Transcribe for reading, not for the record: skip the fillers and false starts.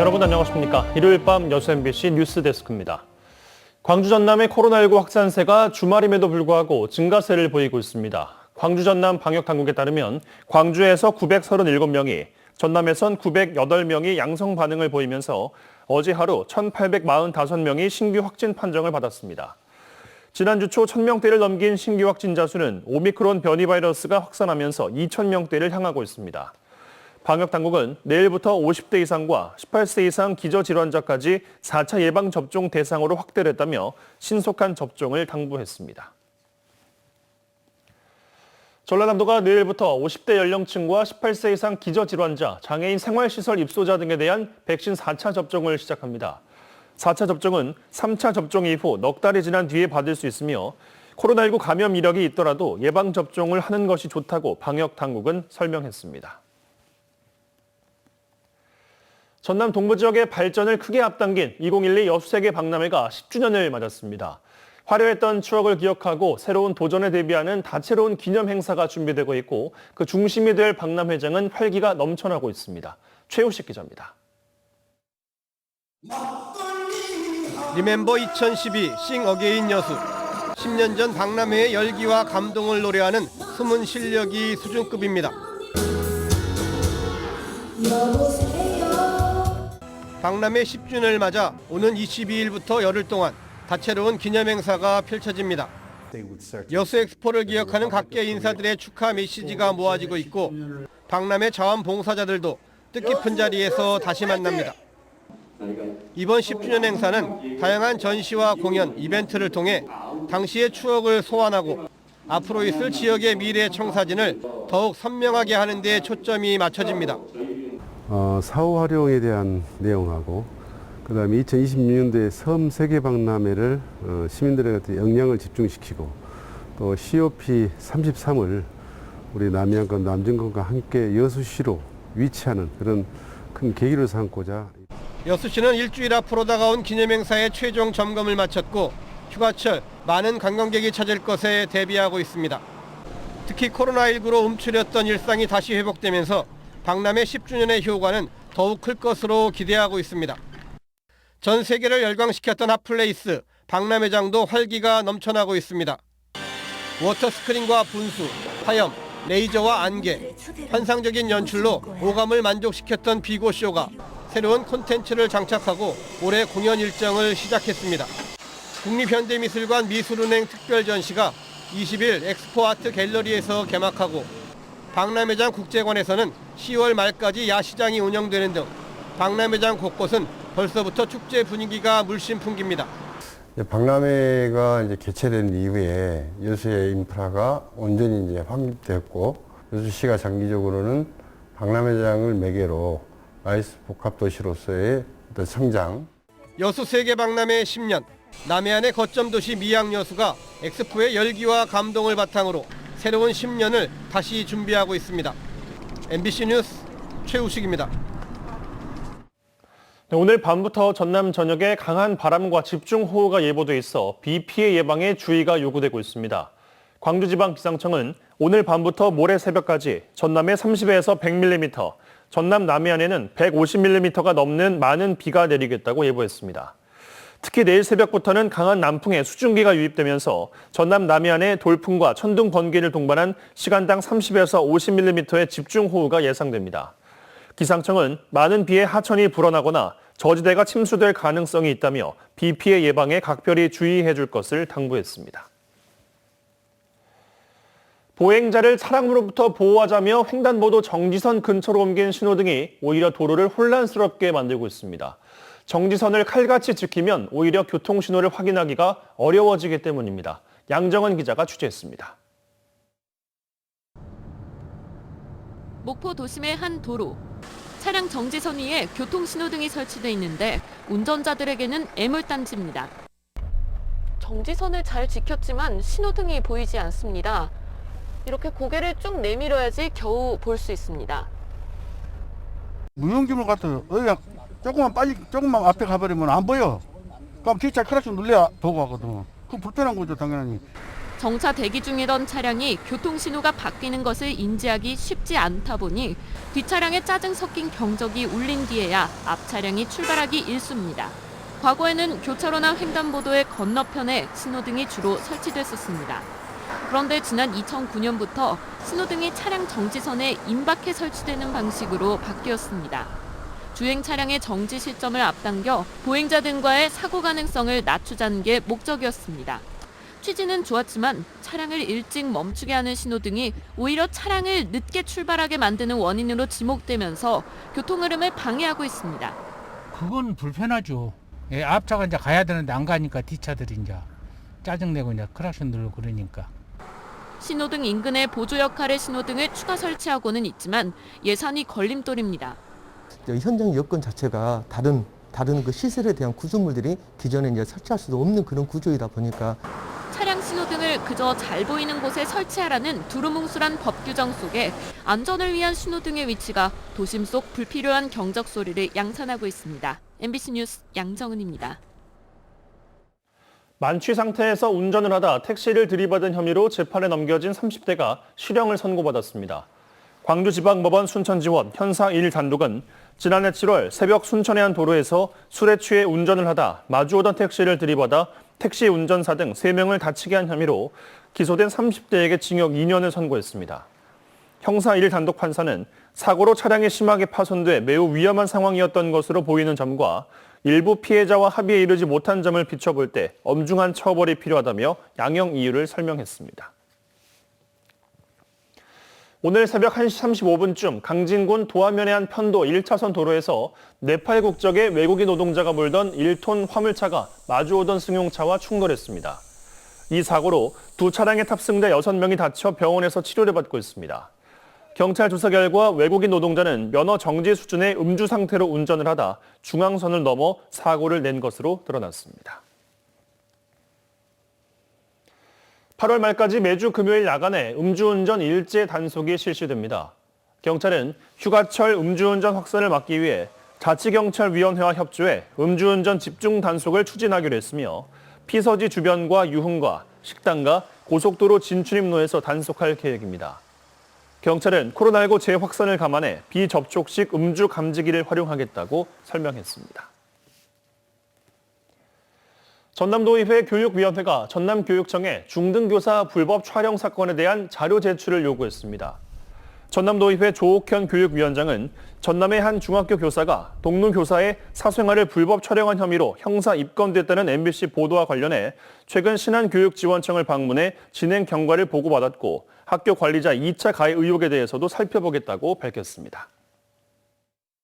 여러분 안녕하십니까. 일요일 밤 여수 MBC 뉴스데스크입니다. 광주 전남의 코로나19 확산세가 주말임에도 불구하고 증가세를 보이고 있습니다. 광주 전남 방역당국에 따르면 광주에서 937명이, 전남에선 908명이 양성 반응을 보이면서 어제 하루 1,845명이 신규 확진 판정을 받았습니다. 지난주 초 1,000명대를 넘긴 신규 확진자 수는 오미크론 변이 바이러스가 확산하면서 2,000명대를 향하고 있습니다. 방역당국은 내일부터 50대 이상과 18세 이상 기저질환자까지 4차 예방접종 대상으로 확대를 했다며 신속한 접종을 당부했습니다. 전라남도가 내일부터 50대 연령층과 18세 이상 기저질환자, 장애인 생활시설 입소자 등에 대한 백신 4차 접종을 시작합니다. 4차 접종은 3차 접종 이후 넉 달이 지난 뒤에 받을 수 있으며 코로나19 감염 이력이 있더라도 예방접종을 하는 것이 좋다고 방역당국은 설명했습니다. 전남 동부 지역의 발전을 크게 앞당긴 2012 여수세계 박람회가 10주년을 맞았습니다. 화려했던 추억을 기억하고 새로운 도전에 대비하는 다채로운 기념 행사가 준비되고 있고 그 중심이 될 박람회장은 활기가 넘쳐나고 있습니다. 최우식 기자입니다. 리멤버 2012 싱 어게인 여수. 10년 전 박람회의 열기와 감동을 노래하는 숨은 실력이 수준급입니다. 박람회 10주년을 맞아 오는 22일부터 열흘 동안 다채로운 기념행사가 펼쳐집니다. 여수 엑스포를 기억하는 각계 인사들의 축하 메시지가 모아지고 있고 박람회 자원봉사자들도 뜻깊은 자리에서 다시 만납니다. 이번 10주년 행사는 다양한 전시와 공연, 이벤트를 통해 당시의 추억을 소환하고 앞으로 있을 지역의 미래 청사진을 더욱 선명하게 하는 데 초점이 맞춰집니다. 사후 활용에 대한 내용하고 그다음에 2026년도에 섬 세계 박람회를 시민들에게 역량을 집중시키고 또 COP 33을 우리 남해안과 남진권과 함께 여수시로 위치하는 그런 큰 계기를 삼고자. 여수시는 일주일 앞으로 다가온 기념행사의 최종 점검을 마쳤고 휴가철 많은 관광객이 찾을 것에 대비하고 있습니다. 특히 코로나19로 움츠렸던 일상이 다시 회복되면서 박람회 10주년의 효과는 더욱 클 것으로 기대하고 있습니다. 전 세계를 열광시켰던 핫플레이스, 박람회장도 활기가 넘쳐나고 있습니다. 워터스크린과 분수, 화염, 레이저와 안개, 환상적인 연출로 오감을 만족시켰던 비고쇼가 새로운 콘텐츠를 장착하고 올해 공연 일정을 시작했습니다. 국립현대미술관 미술은행 특별전시가 20일 엑스포아트 갤러리에서 개막하고 박람회장 국제관에서는 10월 말까지 야시장이 운영되는 등 박람회장 곳곳은 벌써부터 축제 분위기가 물씬 풍깁니다. 박람회가 이제 개최된 이후에 여수의 인프라가 온전히 이제 확립됐고 여수시가 장기적으로는 박람회장을 매개로 라이스 복합도시로서의 어떤 성장. 여수 세계 박람회 10년, 남해안의 거점 도시 미양 여수가 엑스포의 열기와 감동을 바탕으로 새로운 10년을 다시 준비하고 있습니다. MBC 뉴스 최우식입니다. 오늘 밤부터 전남 전역에 강한 바람과 집중호우가 예보돼 있어 비 피해 예방에 주의가 요구되고 있습니다. 광주지방기상청은 오늘 밤부터 모레 새벽까지 전남에 30에서 100mm, 전남 남해안에는 150mm가 넘는 많은 비가 내리겠다고 예보했습니다. 특히 내일 새벽부터는 강한 남풍에 수증기가 유입되면서 전남 남해안에 돌풍과 천둥 번개를 동반한 시간당 30에서 50mm의 집중호우가 예상됩니다. 기상청은 많은 비에 하천이 불어나거나 저지대가 침수될 가능성이 있다며 비 피해 예방에 각별히 주의해 줄 것을 당부했습니다. 보행자를 차량으로부터 보호하자며 횡단보도 정지선 근처로 옮긴 신호등이 오히려 도로를 혼란스럽게 만들고 있습니다. 정지선을 칼같이 지키면 오히려 교통신호를 확인하기가 어려워지기 때문입니다. 양정은 기자가 취재했습니다. 목포 도심의 한 도로. 차량 정지선 위에 교통신호등이 설치돼 있는데 운전자들에게는 애물단지입니다. 정지선을 잘 지켰지만 신호등이 보이지 않습니다. 이렇게 고개를 쭉 내밀어야지 겨우 볼 수 있습니다. 무용지물 같아요. 여기가 조금만 앞에 가버리면 안 보여. 그럼 뒷차 크락션 눌러야 보고 하거든. 그 불편한 거죠, 당연히. 정차 대기 중이던 차량이 교통신호가 바뀌는 것을 인지하기 쉽지 않다 보니 뒷차량에 짜증 섞인 경적이 울린 뒤에야 앞 차량이 출발하기 일쑤입니다. 과거에는 교차로나 횡단보도의 건너편에 신호등이 주로 설치됐었습니다. 그런데 지난 2009년부터 신호등이 차량 정지선에 임박해 설치되는 방식으로 바뀌었습니다. 주행 차량의 정지 시점을 앞당겨 보행자 등과의 사고 가능성을 낮추자는 게 목적이었습니다. 취지는 좋았지만 차량을 일찍 멈추게 하는 신호등이 오히려 차량을 늦게 출발하게 만드는 원인으로 지목되면서 교통 흐름을 방해하고 있습니다. 그건 불편하죠. 예, 앞차가 이제 가야 되는데 안 가니까 뒷차들이 이제 짜증내고 이제 크락션 들고 그러니까. 신호등 인근에 보조 역할의 신호등을 추가 설치하고는 있지만 예산이 걸림돌입니다. 현장 여건 자체가 다른 그 시설에 대한 구조물들이 기존에 이제 설치할 수도 없는 그런 구조이다 보니까 차량 신호등을 그저 잘 보이는 곳에 설치하라는 두루뭉술한 법 규정 속에 안전을 위한 신호등의 위치가 도심 속 불필요한 경적 소리를 양산하고 있습니다. MBC 뉴스 양정은입니다. 만취 상태에서 운전을 하다 택시를 들이받은 혐의로 재판에 넘겨진 30대가 실형을 선고받았습니다. 광주지방법원 순천지원 형사 1단독은 지난해 7월 새벽 순천의 한 도로에서 술에 취해 운전을 하다 마주오던 택시를 들이받아 택시 운전사 등 3명을 다치게 한 혐의로 기소된 30대에게 징역 2년을 선고했습니다. 형사 1단독 판사는 사고로 차량이 심하게 파손돼 매우 위험한 상황이었던 것으로 보이는 점과 일부 피해자와 합의에 이르지 못한 점을 비춰볼 때 엄중한 처벌이 필요하다며 양형 이유를 설명했습니다. 오늘 새벽 1시 35분쯤 강진군 도화면의 한 편도 1차선 도로에서 네팔 국적의 외국인 노동자가 몰던 1톤 화물차가 마주오던 승용차와 충돌했습니다. 이 사고로 두 차량에 탑승돼 6명이 다쳐 병원에서 치료를 받고 있습니다. 경찰 조사 결과 외국인 노동자는 면허 정지 수준의 음주 상태로 운전을 하다 중앙선을 넘어 사고를 낸 것으로 드러났습니다. 8월 말까지 매주 금요일 야간에 음주운전 일제 단속이 실시됩니다. 경찰은 휴가철 음주운전 확산을 막기 위해 자치경찰위원회와 협조해 음주운전 집중 단속을 추진하기로 했으며 피서지 주변과 유흥가, 식당과 고속도로 진출입로에서 단속할 계획입니다. 경찰은 코로나19 재확산을 감안해 비접촉식 음주 감지기를 활용하겠다고 설명했습니다. 전남도의회 교육위원회가 전남교육청에 중등교사 불법 촬영 사건에 대한 자료 제출을 요구했습니다. 전남도의회 조옥현 교육위원장은 전남의 한 중학교 교사가 동료 교사의 사생활을 불법 촬영한 혐의로 형사 입건됐다는 MBC 보도와 관련해 최근 신한교육지원청을 방문해 진행 경과를 보고받았고 학교 관리자 2차 가해 의혹에 대해서도 살펴보겠다고 밝혔습니다.